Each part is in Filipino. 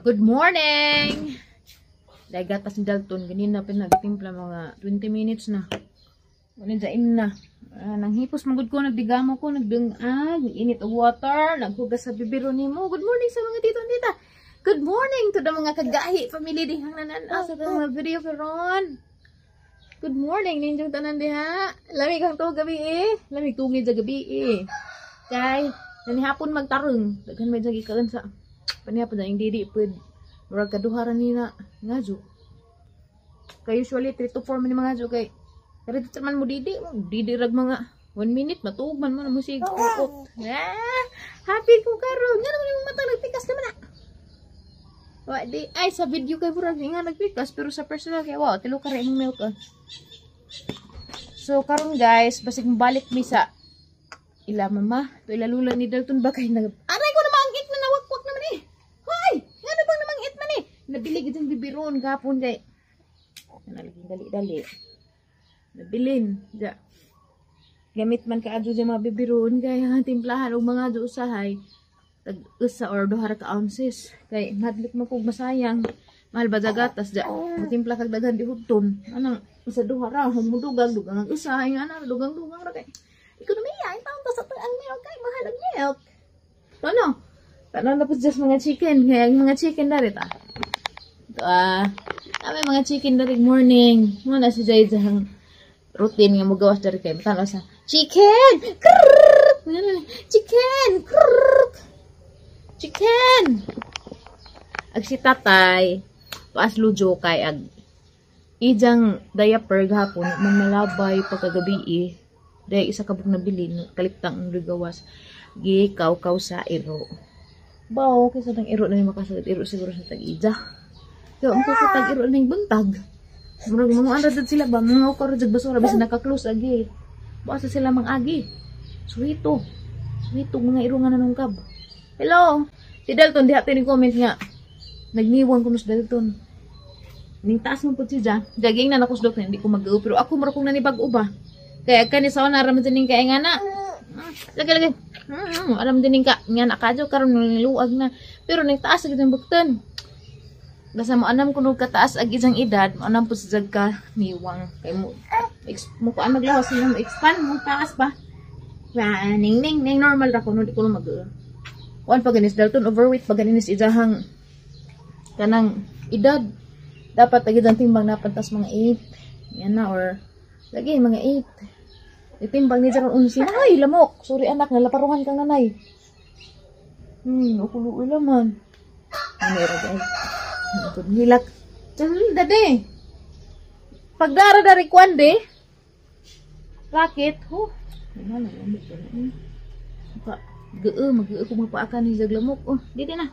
Good morning! Dagat pas ni Dalton. Ganina pinagtimpla mga 20 minutes na. Ganun sa na. Nanghipos magud ko, nagdigamo ko, nagdungag, init og water, naghugas sa bibiro nimo. Good morning sa mga tito and tita. Good morning to the mga kagahi family dihang nananaw sa mga video karon. Good morning ninyong tanan diha. Lamig ang to gabi eh. Lamig tungid sa gabi eh. Kay nanihapon magtarong. Daghan may jagi kaon sa panihapon ang didi pud. Murag kaduharan nina ngaju. Kay usually 3 to 4 man mga ngaju kay pero dito man mo didi rag mga 1 minute matug man mo na musig. Happy ko karon. Nga naman yung mata nagpikas naman na. Wa di ay sa video kay murag nga nagpikas pero sa personal kay wow tilo ka rin milk. So karon guys, basig balik mi sa ila mama, to ila lula ni Dalton ba kay nag aray ko na manggit na nawakwak naman eh. Hoy, ngano bang namangit man eh. Nabili gid ang bibiron gapon kay nalaging dali-dali. Nabilin ja. Gamit man kaadto sa mga bibiron kay timplahan og mga usahay tag usa or 2 ka ounces kay madlik man kog masayang. Mahal ba gatas ja. Timpla kag daghan di hudton. Anang isa 2 ra humudugang dugang ang usahay ana dugang-dugang ra kay ekonomiya itaon ta sa ang milk kay mahal ang milk. Tono. Tanan na po just mga chicken kay ang mga chicken dari ta. Kami mga chicken dari morning. Mo na si Jay jang routine nga mogawas dari kay tanaw sa chicken. Chicken. Chicken. Ag si tatay paas lujo kay ag ijang diaper gahapon manmalabay pagkagabi eh. Dahil isa kabuk na bilin kaliptang ang ligawas gikaw-kaw sa iro. Bao kaysa ng iro na yung makasalit iro siguro sa tag-ija. Kaya ang kakatag iro na yung buntag. Murag mga andad sila ba mga ukarajag basura bisa naka-close agi. Basta sila mang-agi. Suhito mga iro nga nanungkab. Hello si Dalton diha ni comment nga nagniwan ko sa Dalton. Ning taas mo po siya. Jaging na nakusdok na hindi ko mag-u pero ako mura kong nanibag-u ba. Kaya kani sa na aram dining kay nga na. Lagi. Aram dining ka nga nakadyo karon niluag na. Pero ning taas gid ang bukton. Basta mo anam kuno ka taas ag isang edad, mo anam po sa ka niwang kay mo. Mo ko maglawas sila mo expand mo taas ba. Ning normal ra kuno di ko mag-u. Wan pa ganis Dalton overweight pa ganis ijahang kanang edad. Dapat agad ang timbang napantas mga 8. Yan na or lagi mga 8. Itimbang ni Jaron unsi. Ay, lamok. Sorry anak, nalaparuhan kang nanay. Ukulo laman. Meron guys. Hilak. Dade. Pagdara dari kwande. Rakit. Ano lamok ko na. Mag-gee ko magpaakan ni Jaglamok. Dito na.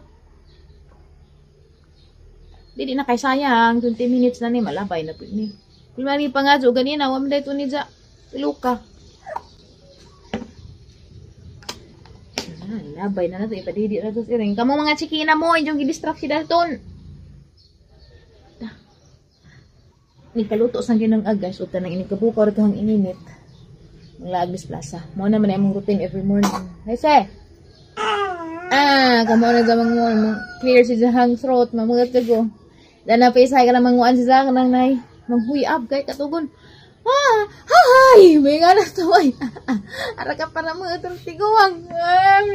Didi na kay sayang 20 minutes na ni malabay na pud ni. Kung mani pa nga jo ganina wa man dayto ni ja iluka. Labay na nato ipadidi ra to siring. Kamo mga chikina mo inyong gi-distract si Dalton. Ni kaluto sang ginang guys ug tanang ini kabukaw ra kahang ininit. Ang Agnes Plaza. Mo na man imong routine every morning. Hey se. Kamo na gamang mo clear si jahang throat mamugat kago. Dan na paisay ka na manguan si Zaka nang nay manghuyab kay katugon. Hay, may nga na to ay. Ara ka para mo itong tiguwang.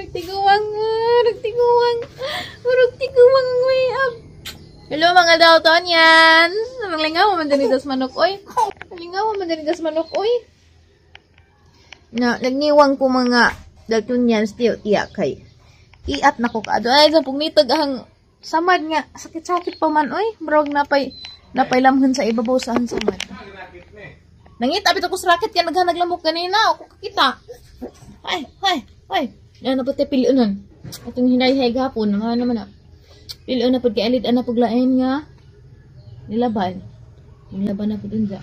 Tiguwang huyab. Hello mga Dalton yan. Lingaw man din itas manok oy. Na nagniwang ko mga Dalton yan still tiyak kay. Iat na ko kaado. Ay, sa pugnitag ang samad nga. Sakit-sakit pa man, oy. Marag napay lamhan sa ibabaw saan samad. Nangita, bito ko sa racket kaya naghanaglamok kanina. Ako kakita. Ay. Yan na po tayo piliunan. Itong hinay-hay gapon. Nga naman na. Piliun na po kay alid na paglain nga. Nilaban na po dun dyan.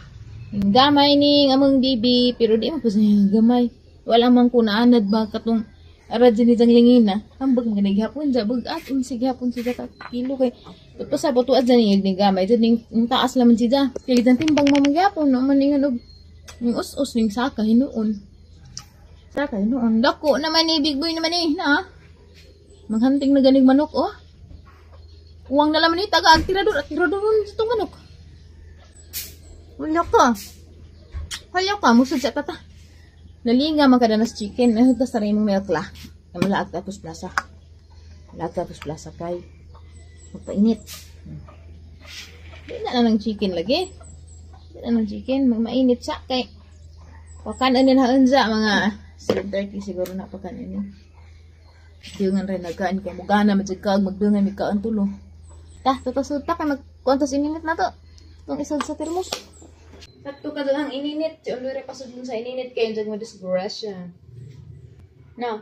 Yung gamay ni among bibi. Pero di mo po sa gamay. Wala man ko naanad ba katong arad dyan itang lingina. Hambag mga naghapon dyan. Bagat unsig hapon siya kilo kay. Tapos sa batuad dyan yung gamay. Dyan yung taas laman siya. Kaya dyan timbang mamaghapon. No man yung us-us yung saka hinuon. Dako naman Big Boy naman na. Maghanting na ganig manok Uwang na laman ni taga tirador at tirador sa itong manok. Wala ka. Wala ka, musod sa tata. Nalinga magkadanas chicken. Nahutas na rin mong milk la. Na malaag tapos plaza. Malaag tapos plaza kay. Magpainit. Hindi na ng chicken lagi. Hindi na ng chicken. Mainit siya kay. Pakanan din haon sa mga 7:30 siguro na pakanan. Dungan rin nagkaan kay mugana madjagkag magdungan mi kaan tulo. Tah, tutas-utak kay magkuantos ininit na to. Itong isod sa termos. Sakto ka doon ang ininit. Si Olore pasod dun sa ininit kay dyan mo disgrasya. No.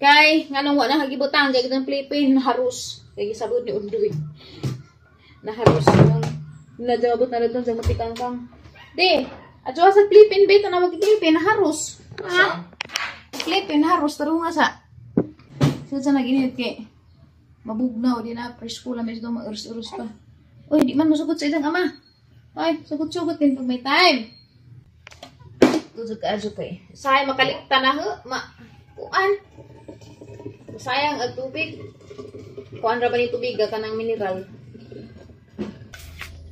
Kay, nga nung wala nagibutang, kay kitang Pilipin, naharus. Kay gisabot ni Undoy. Naharus yung nadabot na doon sa matikang kang. Di, at sa Pilipin, beto na mag-Pilipin, naharus. Ha? Pilipin, naharus, taro nga sa. Sila sa nag-ininit kay. Mabugnaw, di na, presko lang, medyo ma-urus-urus pa. Uy, di man masugot sa isang ama. Ay, sugot-sugot din pag may time. Tuzog ka adyo kay. Sayang makalikta na ho. Kuan. Sayang ang tubig. Kuan ra ba ni tubig ka ng mineral.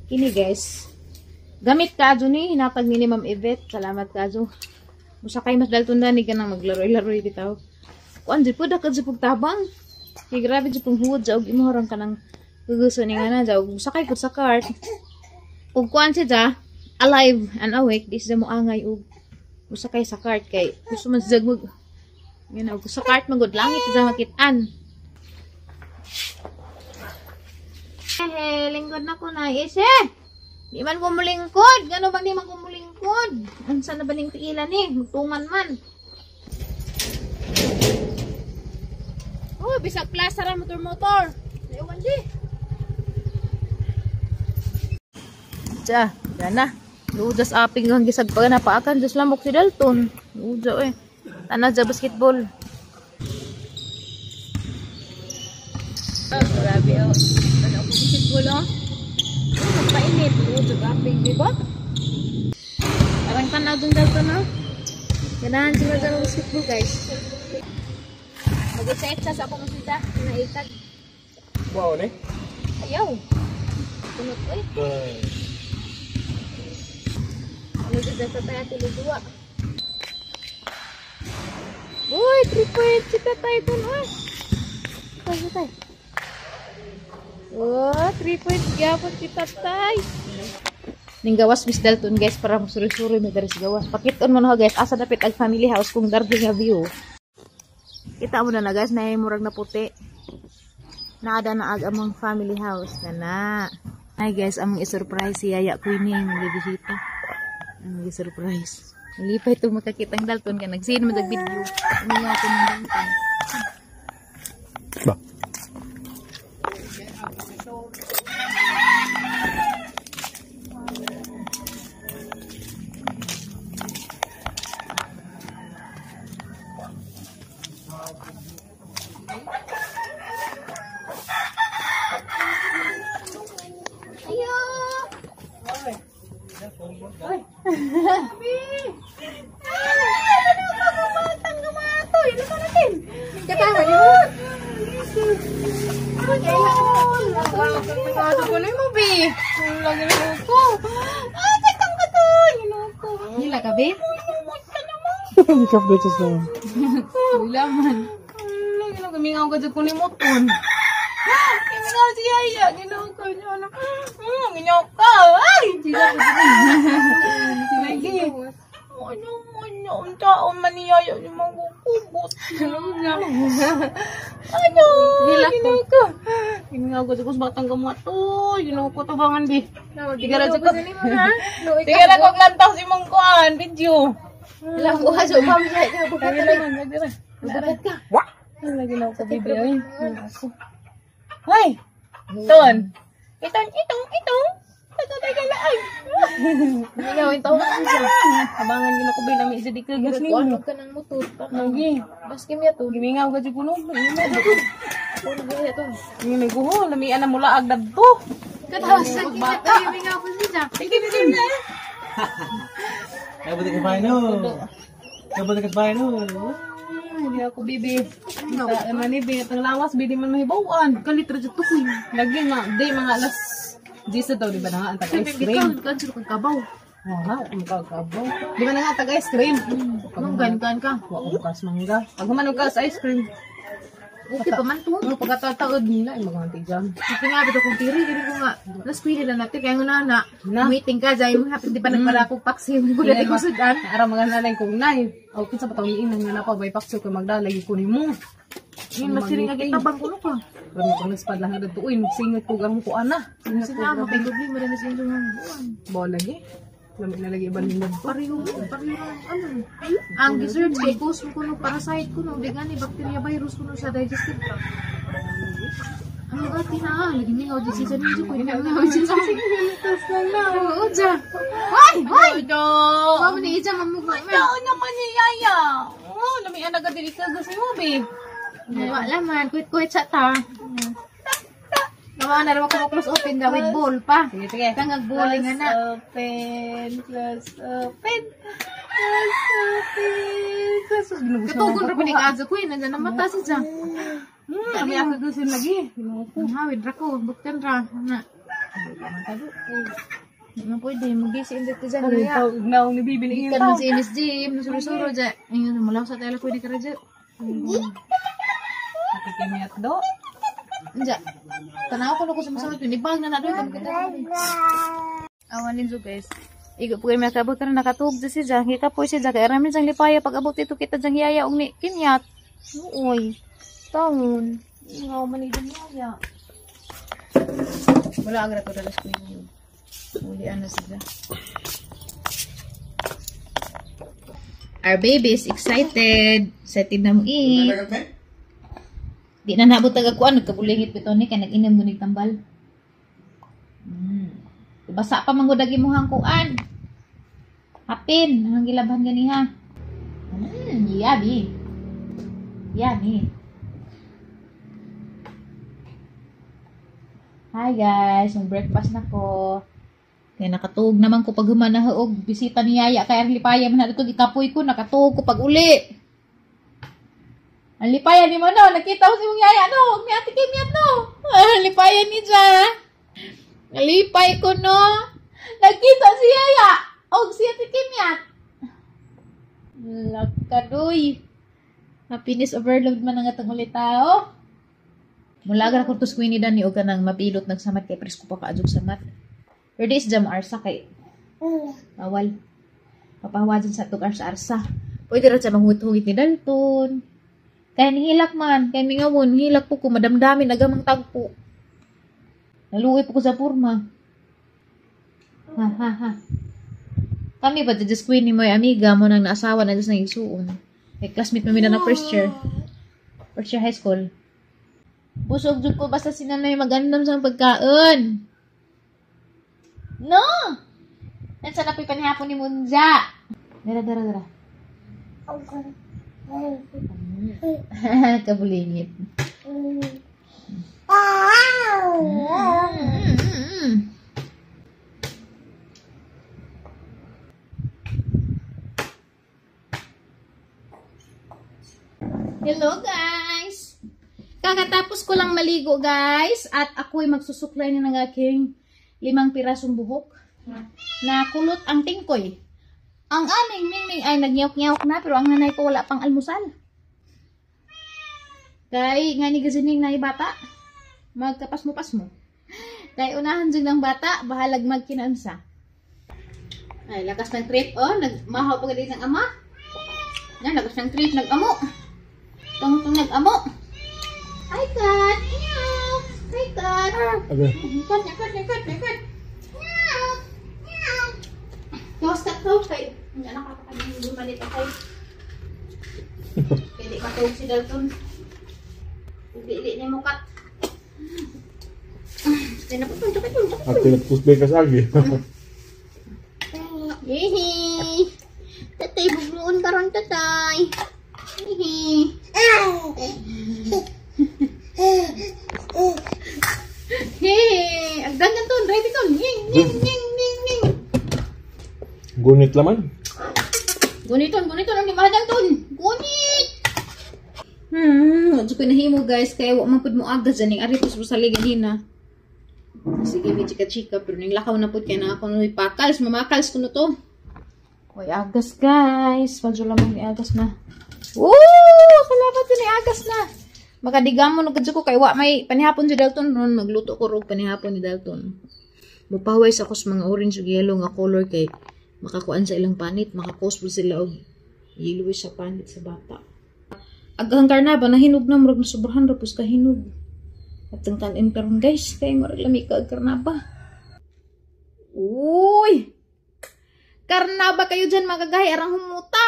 Kini guys. Gamit ka adyo ni hinatag ni Ma'am Yvette. Salamat ka adyo. Musakay mas dalton ni ka nang maglaroy-laroy bitaw. Kuan di po da kadyo pagtabang. Kay grabe jud pong huwad sa og imorang ka nang gugusto ni nga na jaw. Musakay pud sa cart. Ug kuan siya alive and awake di siya mo angay ug usakay sa cart kay gusto man siya mag ngana ug sa cart magud langit siya makitaan. Lingkod na ko na ise. Di man ko mulingkod, gano bang di man ko mulingkod? Unsa na baling tiilan ni? Magtuman man. Oh, bisag plaza ra motor. Ewan di. Yan na. Ludas aping ang gisag pa na paakan. Diyos lamok si Dalton. Ludas eh. Tanah sa basketball. Oh, grabe oh. Ano ako basketball oh. Magpainit. Ludas aping, diba? Parang tanaw dun Dalton oh. Ganahan sila sa basketball guys. Mag-exercise ako masita. Naitag. Wow, ne? Ayaw. Tunod ko eh. Ano dito sa tayo tuluduwa? Uy, 3 points si tatay dun, uy. Tatay. Oh, 3 points gyapon si tatay. Ning gawas Miss Dalton guys para suri-suri may daris gawas. Pakiton mo na guys, asa dapit ang family house kung darbi nga view. Kita mo na guys, na murag na puti. Naada na ag among family house na. Ay guys, among i-surprise si Yaya Queenie magbibisita. Ang surprise. Nalipay ito makakitang Dalton ka. Nagsin mo video. Umiya ako ng Dalton. Ba? Ikap dito sa Bilaman. Gamingaw ka dyan ko ni Moton. Gamingaw si Yaya. Ginaw ka niya. Ginyaw ka. Ay! Sila ka dyan. Lagi. Ano? Ang taon man ni Yaya. Yung mga kukubot. Ano? Ginaw ka. Gamingaw ka dyan ko sa batang gamato. Ginaw ko tabangan di. Tigara dyan ko. Tigara ko lantaw si mong kuhan. Video. Ilang bukas o pamilya ka. Bukat ka. Lagi na ako bibili. Ay! Ton! Itong! Tatay ka lang! Ikaw, itong siya. Abangan yun ako binami isa di ka gas niyo. Huwag ka ng motor. Lagi. Baskim ya to. Gimingaw ka dyan puno. Hindi may guho. Lamian na mula agdad to. Katawasan kita to. Gimingaw ko siya. Tingin na. Kabuti ka pa no. hindi ako bibi. Sa manibi, itong lawas, bidi man mahibawan. Kalitra dyan to ko. Lagi nga, di mga alas 10 daw, di ba na nga, ang taga-ice cream. Kansur kang kabaw. Wow, ang kagabaw. Di ba na nga, taga-ice cream. Manggan ka. Wako bukas mangga. Pag humanog ka sa ice cream, Okay pa man to. ano pagkatataod nila, ay maganti dyan. Kasi nga, bito kong tiri, dili ko nga. Naskwili na natin, kaya nga na. Na. Meeting ka, dahil mo hapit, di pa nagpala akong paksi. Ko dati ko sudan. Ara mga nanay kong nay. O, kinsa pa tawag inang nga pa, bay pakso ko magdalay ko ni mo. Ngayon, masiring nga kita, bang kuno ka. Pero mo kung naspad lang na tuin, singot ko gamong ko ana. Kasi nga, mapigubli mo rin na siya yung buwan. Bawa lagi. Lamit na lagi iban nila. Pareho, ano. Ang research kay cause mo kuno parasite kuno, di gani bacteria virus kuno sa digestive tract. Ang gati na, lagi nga o di sa ninyo ko ina nga si sa. Tas lang na. Oo, ja. Hoy, hoy. Do. Mama ni Ija mamugo. Ano naman ni Yaya? Oh, lami ana ka dili ka kasi mo be. Wala man, kuit-kuit sa ta. Naman na rin ako close open daw with ball pa. Sige, sige. Kangag bowling nga na. Close open. Close open. Close open. Katugon ra pa ni Kaza ko, nandiyan na mata si Ja. Kami ako gusto lagi. Ang hawid ra ko, buktan ra. Na. Ano pwede, mag-isi indit ka dyan. Kaya, Naong nabibili ikan mo si Ines Jim, nasuro-suro dyan. Ayun, malaw sa tela pwede ka ra dyan. Nakikimiyat do. Dyan. Tanaw ko na ko sa masamot yun. Ibang na na doon. Awan din so guys. Igo po kayo may kabot na nakatug dyan si Dyan. Kita po si Dyan. Kaya ramin dyan lipaya. Pag abot ito kita dyan hiyaya og ni kinyat. Uy. Taon. Ngaw manigyan hiyaya. Wala ang rato dalas ko yun. Uli ano sila. Our baby is excited. Excited na mo Di na nabot tagakuan, nagkabulingit bito ni, kaya nag-inom gunig tambal. Basa pa manggudagi mo hangkuan. Hapin, ang gilabhan ganiha. Yummy. Yummy. Hi guys, mag-breakfast na ko. Kaya nakatuog naman ko pag humanahaog, bisita ni Yaya, kaya lipaya man na ito, ikapoy ko, nakatuog ko pag uli. Ang lipayan ni mo, no? Nakita ko si mong Yaya, no? May ate Kimyat, no? Ang lipayan ni Ja. Nalipay ko, no? Nakita si Yaya. O, si ate Kimyat. Lakadoy. Happiness overload man ang atang ulit tao. Mula agar ako to squini dan ni Oga nang mapilot nagsamat kay presko pa kaadjog samat. Pero this jam arsa kay bawal. Papahawajan sa tug arsa. Pwede ra sa manghut-huit ni Dalton. Kaya nihilak man, kaya mingawon, hilak po ko, madamdamin, agamang tagpo. Naluwi po ko sa purma. Ha. Kami ba, just queen ni mo, amiga mo nang naasawa na just na isuon. May classmate mo na first year high school. Busog jud ko, basta sinanay magandam sa pagkaon. No! Nansa na pipanihapon ni Munja. Dara. Kabulingit. Hello guys! Kakatapos ko lang maligo guys at ako'y magsusuklay na ng aking 5 pirasong buhok na kulot ang tingkoy. Ang aming Mingming ay nagyawk-nyawk na pero ang nanay ko wala pang almusal. Kay nga ni gazining na bata, magkapas mo. Kay unahan dyan ng bata, bahalag magkinansa. Ay, lakas ng trip, oh, nagmahaw pa ng ama. Yan, lakas ng trip, nag-amo. Tungtong nag-amo. Hi, cat! Meow! Hi, cat! Okay. Cat! Tapos katawag kayo. Hindi na nakakapagin yung malit ako. Pwede matawag si Dalton. Hindi niya mukat. Kaya na po, At pinagpusbay ka sa agi. Hihi! Tatay, bugluon ka ron, tatay. Hihi! Hihi! Agdan yan to, drive ito. Ning! Gunit laman. Guniton, ang dimahadang ton. Gunit! Wadyo ko nahimo guys, kaya wa man pud mo agad dyan, yung aritos mo sa ganina. Sige, may chika-chika, pero ning lakaw na pud kaya na ako nung ipakals, mamakals ko na to. Uy, agas guys, wadyo lamang ni agas na. Woo! Kalabat din ni agas na. Makadigam mo nagkadyo ko, kaya wa may panihapon si Dalton ron, magluto ko ron panihapon ni Dalton. Mupaway sa ako sa mga orange ug yellow nga color kay makakuan sa ilang panit, makakos po sila og yellow sa panit sa bata. Agang karnaba nahinog na murag na sobrahan ra pus kahinog. At ang kanin karon guys, kay murag lami ka karnaba. Uy! Karnaba kayo dyan magagahi arang humuta.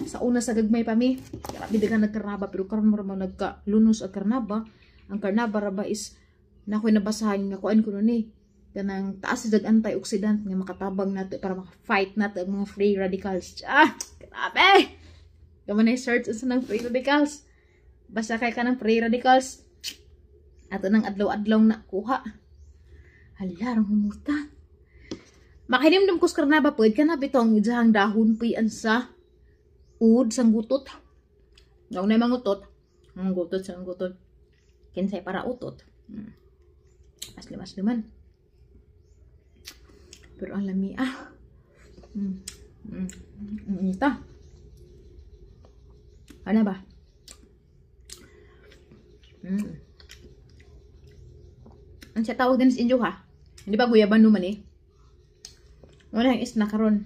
Sa una sa gagmay pa mi, grabe daga nagkarnaba pero karon mo nagka lunos ang karnaba. Ang karnaba ra ba is nakoy nabasahan nga kuan ko ni kanang taas sa antioxidant nga makatabang nato para maka-fight nato ang mga free radicals. Grabe. Kamu na search sa nang free radicals. Basta kay kanang free radicals. Ato nang adlaw-adlaw na kuha. Halarang humuta. Makinimdum ko sa karnaba pwede ka na bitong idahang dahon puyan sa ud sang gutot. Ngaw na mangutot. Ang gutot sang gutot. Kinsay para utot. Mas naman. Pero ang lami Ita. Ano ba? Ang siya tawag din sa inyo ha? Hindi ba guyaban naman eh? Wala yung isna karon.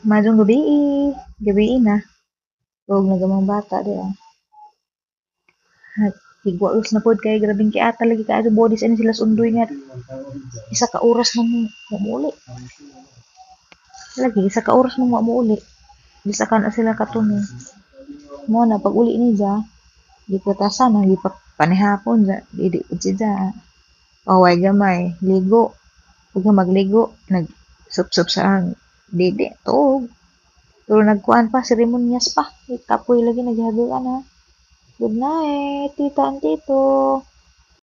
Madong gabi na. Huwag na gamang bata di At higwaos na pod kay grabing kay ata lagi kay bodies ani sila sundoy nga. Isa ka oras nang mamuuli. Lagi isa ka oras nang mamuuli. Bisa ka na sila katuni. Mo na pag uli ni ja, di ko tasan na di pa panihapon ja, di pud si ja. Away gamay, ligo. Pag magligo, nag-sup-sup sa dede, tuog. Pero nagkuhan pa, seremonyas pa. Kapoy lagi naghahagaan ha. Good night, tita and tito.